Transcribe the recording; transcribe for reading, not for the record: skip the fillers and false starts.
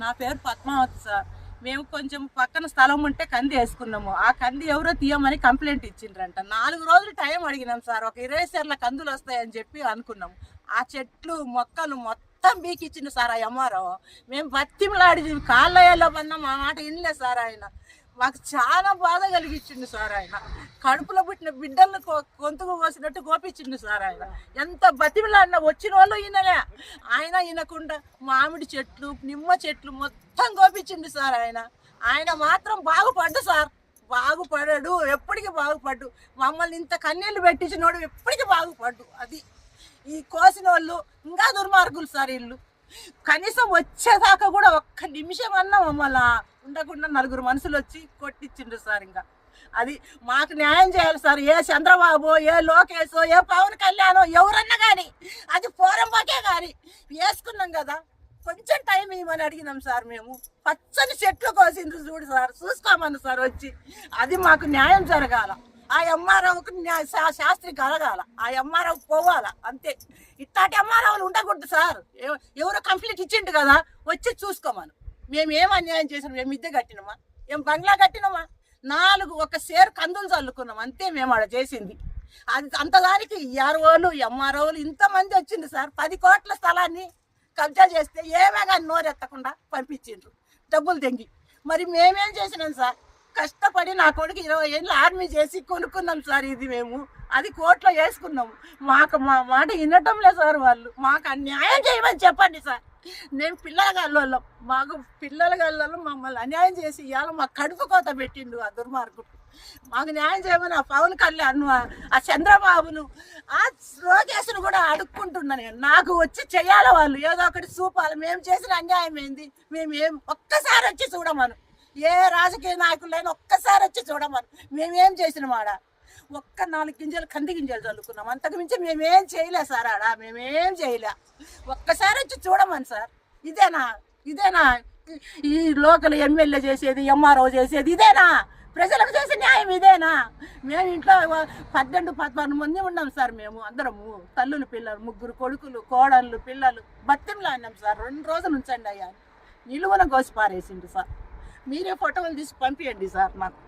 నా పేరు పద్మావతి సార్. మేము కొంచెం పక్కన స్థలం ఉంటే కంది వేసుకున్నాము. ఆ కంది ఎవరో తీయమని కంప్లైంట్ ఇచ్చిండ్రంట. 4 రోజులు టైం అడిగినాం సార్. ఒక 20 సేర్ల కందులు వస్తాయని చెప్పి అనుకున్నాము. ఆ చెట్లు మొక్కలు మొత్తం బీకిచ్చిండు సార్ ఆ ఎంఆర్ఓ. మేము బతిమలాడి కాళ్ళయ్యలో పన్నా మా మాట వినలే సార్ ఆయన. మాకు చాలా బాధ కలిగించిండు సార్ ఆయన. కడుపులో పుట్టిన బిడ్డలను గొంతుకు కోసినట్టు కోపించిండు సార్ ఆయన. ఎంత బతిమలాడినా వచ్చిన వాళ్ళు ఈయనలే. ఆయన ఈయనకుండా మామిడి చెట్లు నిమ్మ చెట్లు మొత్తం కోపించిండు సార్ ఆయన. ఆయన మాత్రం బాగుపడ్డు సార్. బాగుపడాడు, ఎప్పటికీ బాగుపడ్డు. మమ్మల్ని ఇంత కన్నీళ్ళు పెట్టించినోడు ఎప్పటికీ బాగుపడ్డు. అది ఈ కోసిన వాళ్ళు ఇంకా దుర్మార్గులు సార్ వీళ్ళు. కనీసం వచ్చేదాకా కూడా ఒక్క నిమిషం అన్నా మమ్మల్ని ఉండకుండా 4 మనుషులు వచ్చి కొట్టించిండ్రు సార్. ఇంకా అది మాకు న్యాయం చేయాలి సార్. ఏ చంద్రబాబు, ఏ లోకేష్, ఏ పవన్ కళ్యాణ్ ఎవరన్నా కానీ అది పోరంబాకే కానీ వేసుకున్నాం కదా, కొంచెం టైం ఇవ్వమని అడిగినాం సార్. మేము పచ్చని చెట్లు కోసిండ్రు చూడు సార్, చూసుకోమని సార్ వచ్చి. అది మాకు న్యాయం జరగాల. ఆ ఎంఆర్ఓకి శాస్త్రి కలగాల. ఆ ఎంఆర్ఓ పోవాలా అంతే. ఇట్లాంటి ఎంఆర్ఓలు ఉండకూడదు సార్. ఎవరో కంప్లీట్ ఇచ్చిండు కదా, వచ్చి చూసుకోమను. మేము ఏం అన్యాయం చేసాం? మేము మిద్దె కట్టినామా? ఏం బంగ్లా కట్టినామా? 4 ఒక సేరు కందులు చల్లుకున్నాం అంతే మేము ఆడ చేసింది. అది అంతదానికి ఆర్ఓలు ఎంఆర్ఓలు ఇంతమంది వచ్చింది సార్. 10 కోట్ల స్థలాన్ని కబ్జా చేస్తే ఏమే కానీ నోరెత్తకుండా పంపించిండ్రు డబ్బులు తెంగి. మరి మేమేం చేసినాం సార్? కష్టపడి నా కొడుకు 20 ఏళ్ళు ఆర్మీ చేసి కొనుక్కున్నాం సార్. ఇది మేము అది కోర్టులో వేసుకున్నాము. మాకు మా మాట వినటం లేదు సార్ వాళ్ళు. మాకు అన్యాయం చేయమని చెప్పండి సార్. నేను పిల్లలగల్లోళ్ళం, మాకు పిల్లలగల్లోళ్ళం మమ్మల్ని అన్యాయం చేసి ఇవాళ మాకు కడుపు కోత పెట్టిండు ఆ దుర్మార్గుడు. మాకు న్యాయం చేయమని ఆ పవన్ కళ్యాణ్, ఆ చంద్రబాబును, ఆ లోకేష్ను కూడా అడుక్కుంటున్నా నేను. నాకు వచ్చి చెయ్యాలి వాళ్ళు, ఏదో ఒకటి చూపాలి. మేము చేసిన అన్యాయం ఏంది? మేమేం ఒక్కసారి వచ్చి చూడమను. ఏ రాజకీయ నాయకులైనా ఒక్కసారి వచ్చి చూడమను. మేమేం చేసినాం ఆడ? ఒక్క 4 గింజలు కంది గింజలు చల్లుకున్నాం. అంతకు మించి మేమేం చేయలే సార్ ఆడ. మేమేం చేయలే. ఒక్కసారి వచ్చి చూడమని సార్. ఇదేనా ఈ లోకల్ ఎమ్మెల్యే చేసేది, ఎంఆర్ఓ చేసేది ఇదేనా? ప్రజలకు చేసే న్యాయం ఇదేనా? మేము ఇంట్లో 12-13 మంది ఉన్నాం సార్. మేము అందరము తల్లులు పిల్లలు, 3 కొడుకులు, కోడళ్ళు, పిల్లలు బత్తింలో అన్నాం సార్. 2 రోజులు ఉంచండి అయ్యా. నిలువన కోసి పారేసిండు సార్. మీరే ఫోటోలు తీసి పంపించండి సార్ మాకు.